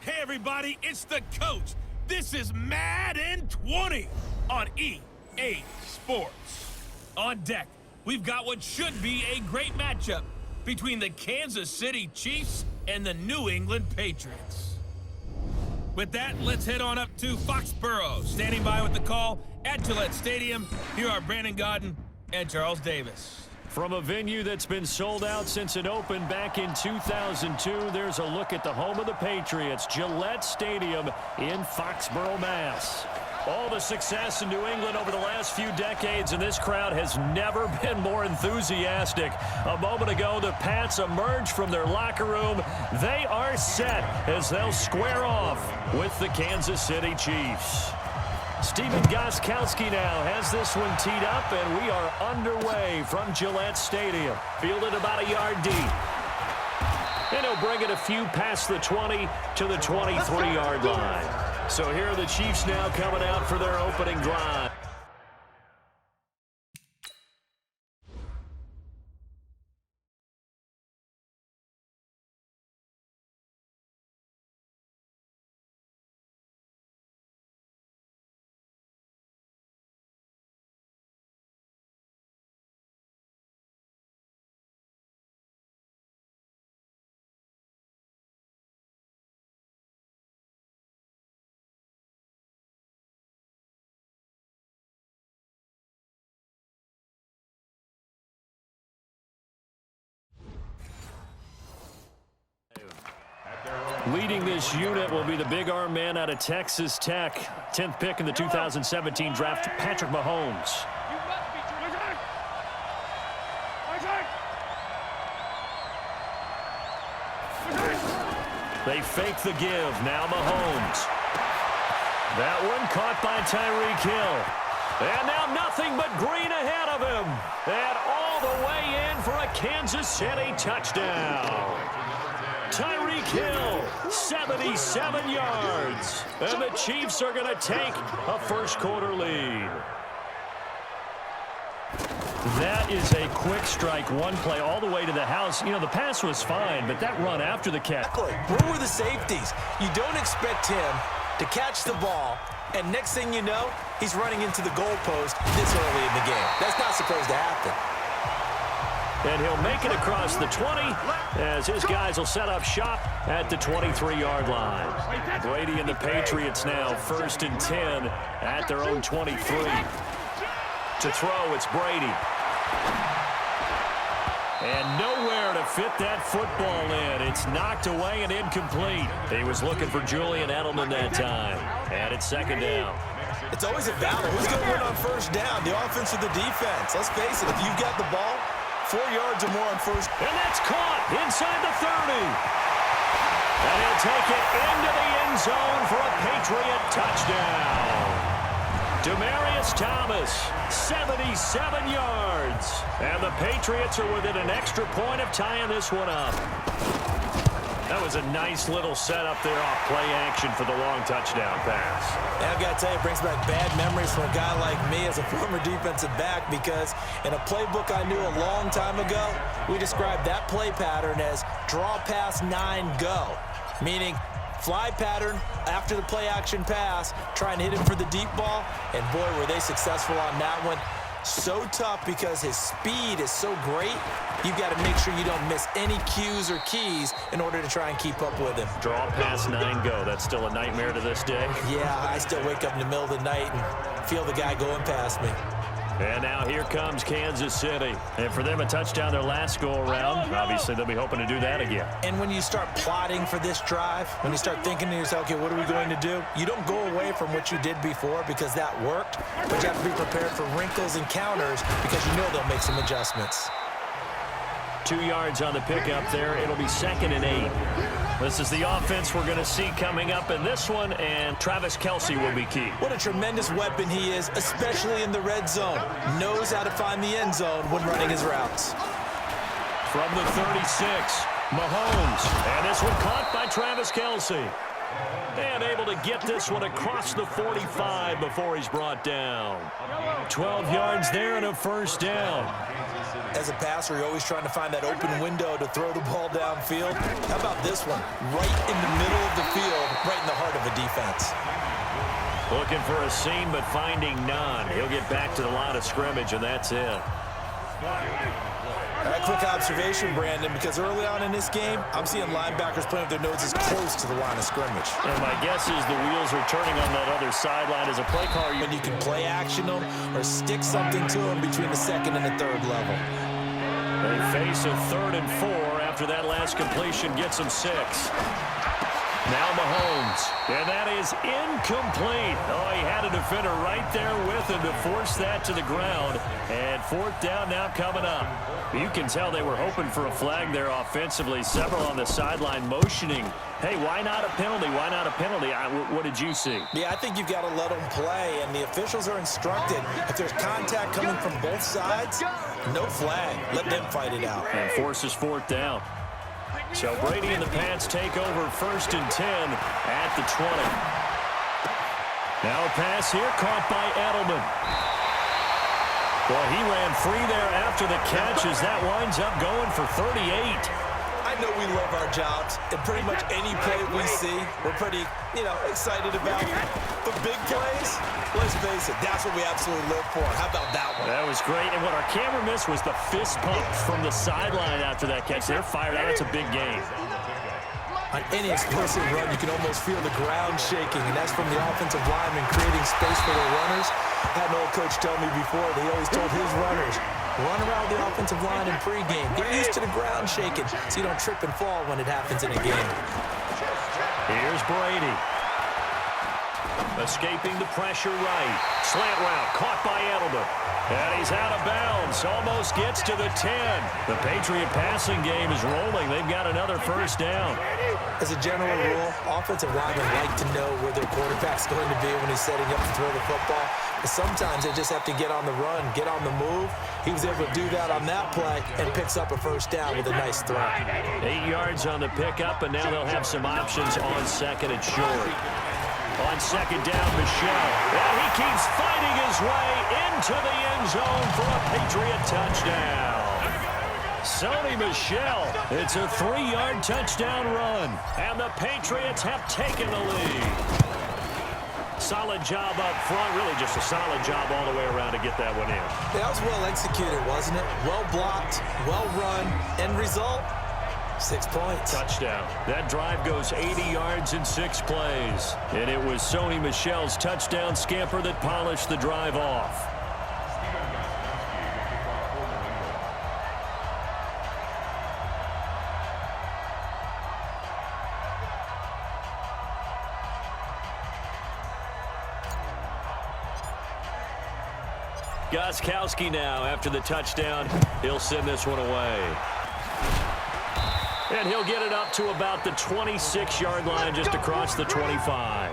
Hey everybody, it's the coach. This is Madden 20 on EA Sports. On deck, we've got what should be a great matchup between the Kansas City Chiefs and the New England Patriots. With that, let's head on up to Foxborough. Standing by with the call at Gillette Stadium, here are Brandon Godden and Charles Davis. From a venue that's been sold out since it opened back in 2002, there's a look at the home of the Patriots, Gillette Stadium in Foxborough, Mass. All the success in New England over the last few decades, and this crowd has never been more enthusiastic. A moment ago, the Pats emerged from their locker room. They are set as they'll square off with the Kansas City Chiefs. Stephen Gostkowski now has this one teed up, and we are underway from Gillette Stadium. Fielded about a yard deep. And he'll bring it a few past the 20 to the 23-yard line. So here are the Chiefs now coming out for their opening drive. Leading this unit will be the big arm man out of Texas Tech. 10th pick in the 2017 draft, Patrick Mahomes. They fake the give. Now Mahomes. That one caught by Tyreek Hill. And now nothing but green ahead of him. And all the way in for a Kansas City touchdown. Tyreek Hill, 77 yards. And the Chiefs are going to take a first-quarter lead. That is a quick strike, one play all the way to the house. You know, the pass was fine, but that run after the catch. Where were the safeties? You don't expect him to catch the ball, and next thing you know, he's running into the goalpost this early in the game. That's not supposed to happen. And he'll make it across the 20 as his guys will set up shop at the 23-yard line. Brady and the Patriots now 1st and 10 at their own 23. To throw, it's Brady. And nowhere to fit that football in. It's knocked away and incomplete. He was looking for Julian Edelman that time. And it's 2nd down. It's always a battle. Who's going to win on 1st down, the offense or the defense? Let's face it, if you've got the ball, 4 yards or more on 1st. And that's caught inside the 30. And he'll take it into the end zone for a Patriot touchdown. Demaryius Thomas, 77 yards. And the Patriots are within an extra point of tying this one up. That was a nice little setup there off play action for the long touchdown pass. And I've got to tell you, it brings back bad memories for a guy like me as a former defensive back, because in a playbook I knew a long time ago, we described that play pattern as draw pass 9 go, meaning fly pattern after the play action pass, try and hit him for the deep ball, and boy, were they successful on that one. So tough because his speed is so great, you've got to make sure you don't miss any cues or keys in order to try and keep up with him. Draw pass 9 go. That's still a nightmare to this day. Yeah, I still wake up in the middle of the night and feel the guy going past me. And now here comes Kansas City. And for them, a touchdown their last go-around. Obviously, they'll be hoping to do that again. And when you start plotting for this drive, when you start thinking to yourself, okay, what are we going to do? You don't go away from what you did before because that worked, but you have to be prepared for wrinkles and counters because you know they'll make some adjustments. 2 yards on the pickup there. It'll be 2nd and 8. This is the offense we're going to see coming up in this one, and Travis Kelce will be key. What a tremendous weapon he is, especially in the red zone. Knows how to find the end zone when running his routes. From the 36, Mahomes. And this one caught by Travis Kelce. And able to get this one across the 45 before he's brought down. 12 yards there and a 1st down. As a passer, you're always trying to find that open window to throw the ball downfield. How about this one? Right in the middle of the field, right in the heart of a defense. Looking for a seam, but finding none. He'll get back to the line of scrimmage, and that's it. A quick observation, Brandon, because early on in this game, I'm seeing linebackers playing with their noses close to the line of scrimmage. And my guess is the wheels are turning on that other sideline as a play caller. When you can play action them or stick something to them between the second and the third level. They face a 3rd and 4 after that last completion gets them 6. Now Mahomes, and that is incomplete. Oh, he had a defender right there with him to force that to the ground. And 4th down now coming up. You can tell they were hoping for a flag there offensively. Several on the sideline motioning. Hey, why not a penalty? Why not a penalty? What did you see? Yeah, I think you've got to let them play, and the officials are instructed. If there's contact coming from both sides, no flag. Let them fight it out. And forces 4th down. So Brady and the Pats take over 1st and 10 at the 20. Now a pass here caught by Edelman. Well, he ran free there after the catch as that winds up going for 38. I know we love our jobs, and pretty much any play we see, we're pretty, excited about. The big plays, let's face it, that's what we absolutely live for. How about that one? That was great, and what our camera missed was the fist pump from the sideline after that catch. They're fired out. It's a big game. On any explosive run, you can almost feel the ground shaking, and that's from the offensive lineman creating space for their runners. I had an old coach tell me before that he always told his runners, run around the offensive line in pregame. Get used to the ground shaking so you don't trip and fall when it happens in a game. Here's Brady. Escaping the pressure right. Slant route caught by Edelman. And he's out of bounds. Almost gets to the 10. The Patriot passing game is rolling. They've got another 1st down. As a general rule, offensive linemen like to know where their quarterback's going to be when he's setting up to throw the football. But sometimes they just have to get on the run, get on the move. He was able to do that on that play and picks up a 1st down with a nice throw. 8 yards on the pickup, and now they'll have some options on 2nd and short. On 2nd down, Michel. And he keeps fighting his way into the end zone for a Patriot touchdown. Sony Michel. It's a 3-yard touchdown run. And the Patriots have taken the lead. Solid job up front. Really just a solid job all the way around to get that one in. That was well executed, wasn't it? Well blocked, well run. End result, 6 points. Touchdown. That drive goes 80 yards in 6 plays. And it was Sony Michel's touchdown scamper that polished the drive off. Gostkowski now after the touchdown. He'll send this one away. And he'll get it up to about the 26-yard line just across the 25.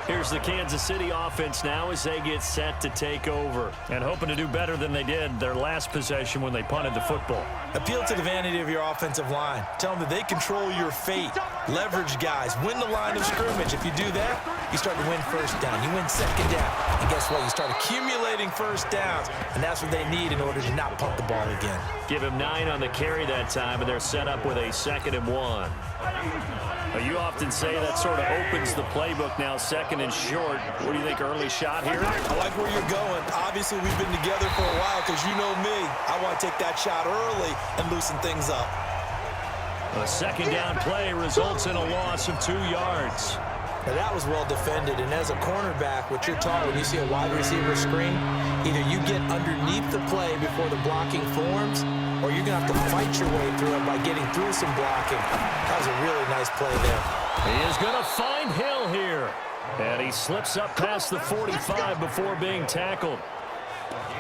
Here's the Kansas City offense now as they get set to take over. And hoping to do better than they did their last possession when they punted the football. Appeal to the vanity of your offensive line. Tell them that they control your fate. Leverage guys. Win the line of scrimmage. If you do that, you start to win 1st down. You win 2nd down. And guess what? You start accumulating 1st downs. And that's what they need in order to not punt the ball again. Give him 9 on the carry that time, and they're set up with a 2nd and 1. You often say that sort of opens the playbook now, 2nd and short. What do you think, early shot here? I like where you're going. Obviously, we've been together for a while because you know me. I want to take that shot early and loosen things up. A 2nd down play results in a loss of 2 yards. Now, that was well defended, and as a cornerback, what you're taught when you see a wide receiver screen, either you get underneath the play before the blocking forms, or you're going to have to fight your way through it by getting through some blocking. That was a really nice play there. He is going to find Hill here. And he slips up past the 45 before being tackled.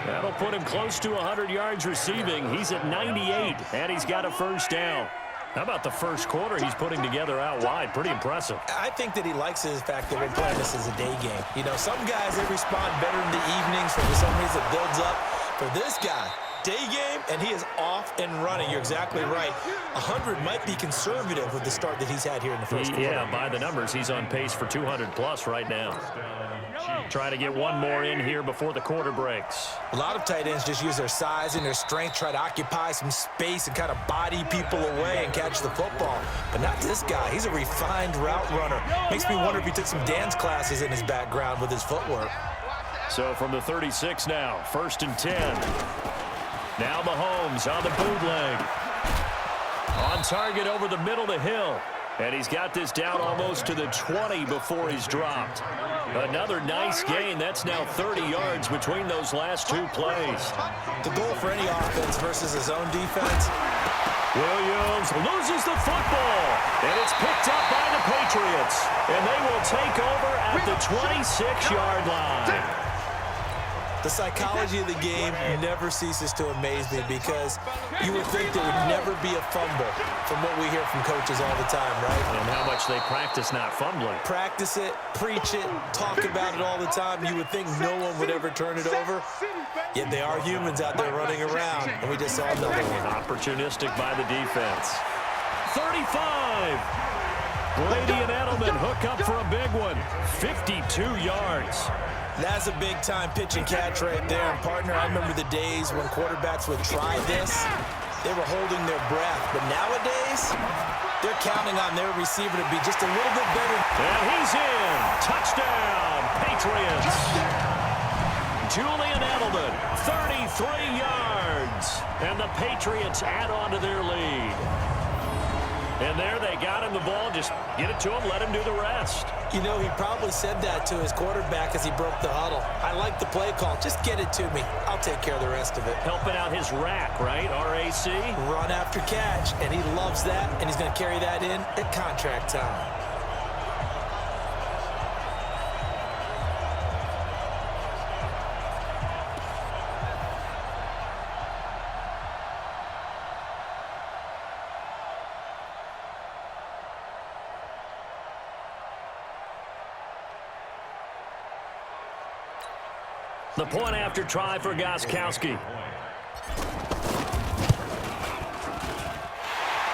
That'll put him close to 100 yards receiving. He's at 98, and he's got a 1st down. How about the 1st quarter he's putting together out wide? Pretty impressive. I think that he likes the fact that we're playing this as a day game. Some guys, they respond better in the evenings, for some reason it builds up. For this guy, day game, and he is off and running. You're exactly right. 100 might be conservative with the start that he's had here in the first quarter. Yeah, by the numbers, he's on pace for 200+ right now. Trying to get one more in here before the quarter breaks. A lot of tight ends just use their size and their strength, try to occupy some space and kind of body people away and catch the football. But not this guy. He's a refined route runner. Makes me wonder if he took some dance classes in his background with his footwork. So from the 36 now, 1st and 10. Now Mahomes on the bootleg. On target over the middle to Hill. And he's got this down almost to the 20 before he's dropped. Another nice gain. That's now 30 yards between those last two plays. The goal for any offense versus his own defense. Williams loses the football. And it's picked up by the Patriots. And they will take over at the 26-yard line. The psychology of the game never ceases to amaze me because you would think there would never be a fumble from what we hear from coaches all the time, right? And how much they practice not fumbling. Practice it, preach it, talk about it all the time. You would think no one would ever turn it over. Yet they are humans out there running around, and we just saw another one. Opportunistic by the defense. 35. Brady and Edelman hook up for a big one. 52 yards. That's a big-time pitch and catch right there. And, partner, I remember the days when quarterbacks would try this. They were holding their breath. But nowadays, they're counting on their receiver to be just a little bit better. And he's in. Touchdown, Patriots. Julian Edelman, 33 yards. And the Patriots add on to their lead. And there they got him the ball. Just get it to him, let him do the rest. You know, he probably said that to his quarterback as he broke the huddle. I like the play call. Just get it to me. I'll take care of the rest of it. Helping out his rack, right? R-A-C? Run after catch, and he loves that, and he's going to carry that in at contract time. The point after try for Gostkowski.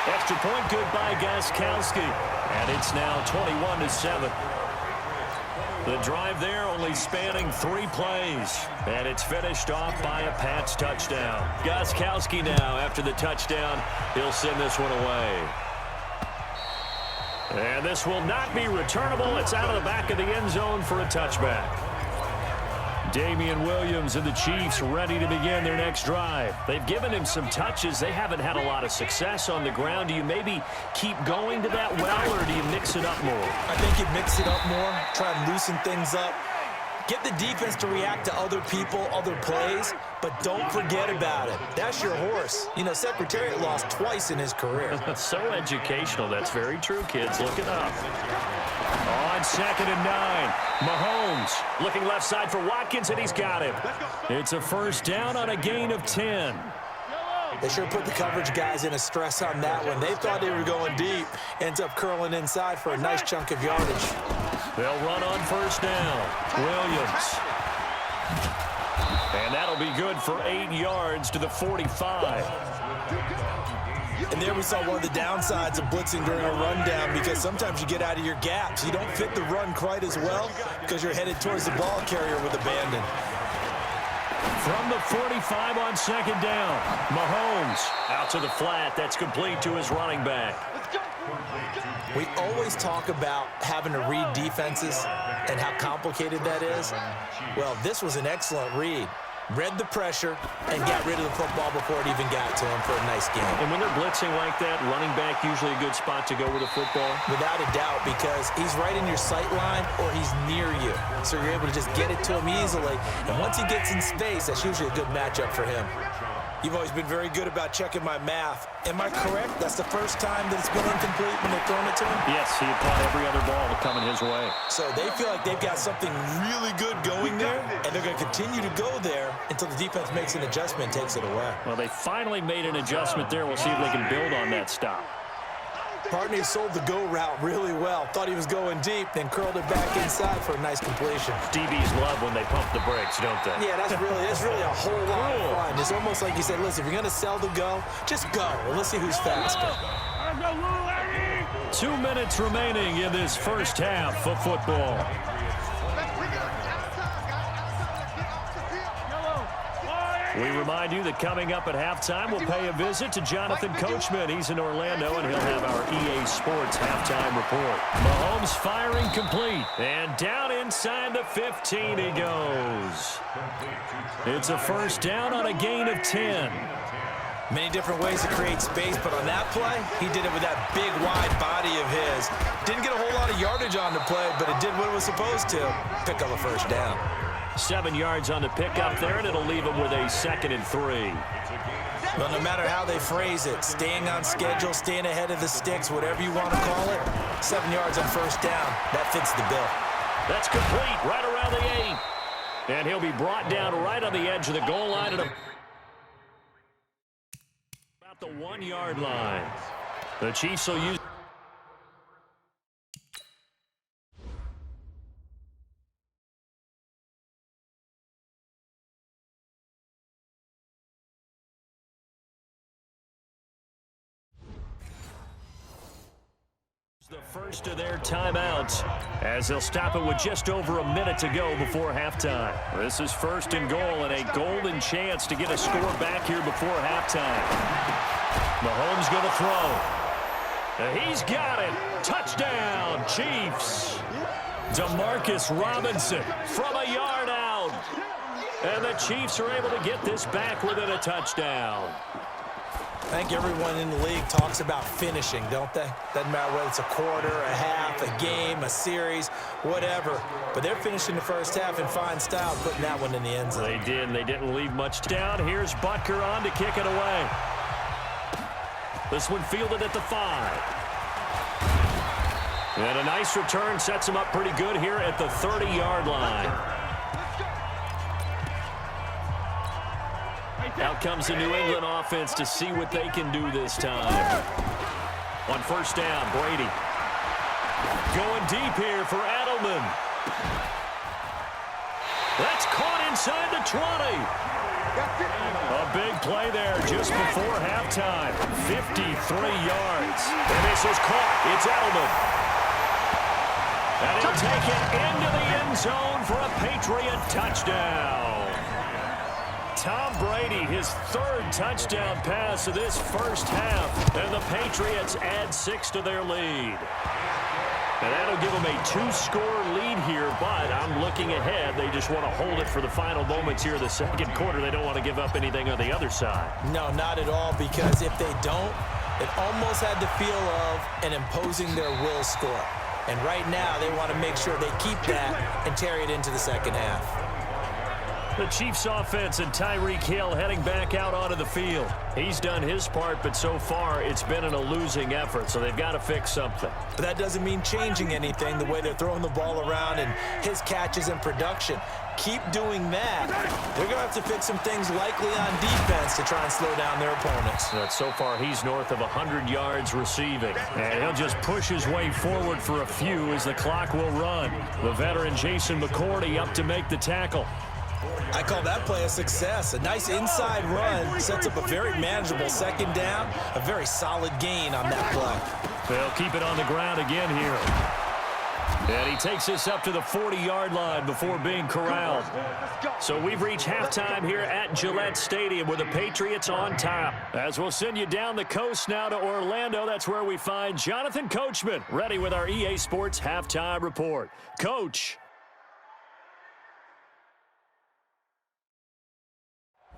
Extra point good by Gostkowski. And it's now 21-7. The drive there only spanning 3 plays. And it's finished off by a Pats touchdown. Gostkowski now, after the touchdown, he'll send this one away. And this will not be returnable. It's out of the back of the end zone for a touchback. Damian Williams and the Chiefs ready to begin their next drive. They've given him some touches. They haven't had a lot of success on the ground. Do you maybe keep going to that well, or do you mix it up more? I think you mix it up more, try and loosen things up. Get the defense to react to other people, other plays, but don't forget about it. That's your horse. You know, Secretariat lost twice in his career. So educational. That's very true, kids. Look it up. On 2nd and 9, Mahomes looking left side for Watkins, and he's got him. It's a first down on a gain of 10. They sure put the coverage guys in a stress on that one. They thought they were going deep. Ends up curling inside for a nice chunk of yardage. They'll run on first down. Williams. And that'll be good for 8 yards to the 45. And there we saw one of the downsides of blitzing during a rundown, because sometimes you get out of your gaps. You don't fit the run quite as well because you're headed towards the ball carrier with abandon. From the 45 on 2nd down, Mahomes out to the flat. That's complete to his running back. We always talk about having to read defenses and how complicated that is. Well, this was an excellent read. Read the pressure and got rid of the football before it even got to him for a nice game. And when they're blitzing like that, running back usually a good spot to go with the football? Without a doubt, because he's right in your sight line or he's near you. So you're able to just get it to him easily. And once he gets in space, that's usually a good matchup for him. You've always been very good about checking my math. Am I correct? That's the first time that it's been incomplete when they've thrown it to him? Yes, he had caught every other ball coming his way. So they feel like they've got something really good going there, and they're going to continue to go there until the defense makes an adjustment and takes it away. Well, they finally made an adjustment there. We'll see if they can build on that stop. Partner sold the go route really well. Thought he was going deep, then curled it back inside for a nice completion. DBs love when they pump the brakes, don't they? Yeah, that's really a whole lot of fun. It's almost like you said, listen, if you're going to sell the go, just go. And let's see who's faster. 2 minutes remaining in this first half of football. We remind you that coming up at halftime, we'll pay a visit to Jonathan Coachman. He's in Orlando, and he'll have our EA Sports halftime report. Mahomes firing complete, and down inside the 15 he goes. It's a first down on a gain of 10. Many different ways to create space, but on that play, he did it with that big, wide body of his. Didn't get a whole lot of yardage on the play, but it did what it was supposed to. Pick up a first down. 7 yards on the pickup there, and it'll leave him with a 2nd and 3. Well, no matter how they phrase it, staying on schedule, staying ahead of the sticks, whatever you want to call it, 7 yards on first down, that fits the bill. That's complete, right around the 8. And he'll be brought down right on the edge of the goal line at about the 1 yard line. The Chiefs will use the first of their timeouts as they'll stop it with just over a minute to go before halftime. This is 1st and goal and a golden chance to get a score back here before halftime. Mahomes going to throw. He's got it. Touchdown, Chiefs. Demarcus Robinson from a yard out. And the Chiefs are able to get this back within a touchdown. I think everyone in the league talks about finishing, don't they? Doesn't matter whether it's a quarter, a half, a game, a series, whatever. But they're finishing the first half in fine style, putting that one in the end zone. They did, and they didn't leave much down. Here's Butker on to kick it away. This one fielded at the 5. And a nice return sets him up pretty good here at the 30-yard line. Out comes the New England offense to see what they can do this time. On first down, Brady. Going deep here for Edelman. That's caught inside the 20. A big play there just before halftime. 53 yards. And this is caught. It's Edelman. And he'll take it into the end zone for a Patriot touchdown. Tom Brady, his 3rd touchdown pass of this first half, and the Patriots add 6 to their lead. And that'll give them a 2-score lead here, but I'm looking ahead. They just want to hold it for the final moments here of the second quarter. They don't want to give up anything on the other side. No, not at all, because if they don't, it almost had the feel of an imposing their will score. And right now, they want to make sure they keep that and carry it into the second half. The Chiefs offense and Tyreek Hill heading back out onto the field. He's done his part, but so far it's been in a losing effort, so they've got to fix something. But that doesn't mean changing anything, the way they're throwing the ball around and his catches and production. Keep doing that. They're going to have to fix some things likely on defense to try and slow down their opponents. So far he's north of 100 yards receiving. And he'll just push his way forward for a few as the clock will run. The veteran Jason McCourty up to make the tackle. I call that play a success. A nice inside run sets up a very manageable second down, a very solid gain on that play. They'll keep it on the ground again here. And he takes this up to the 40-yard line before being corralled. So we've reached halftime here at Gillette Stadium with the Patriots on top. As we'll send you down the coast now to Orlando, that's where we find Jonathan Coachman, ready with our EA Sports halftime report. Coach.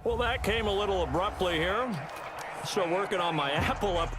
Well, that came a little abruptly here. Still working on my Apple up.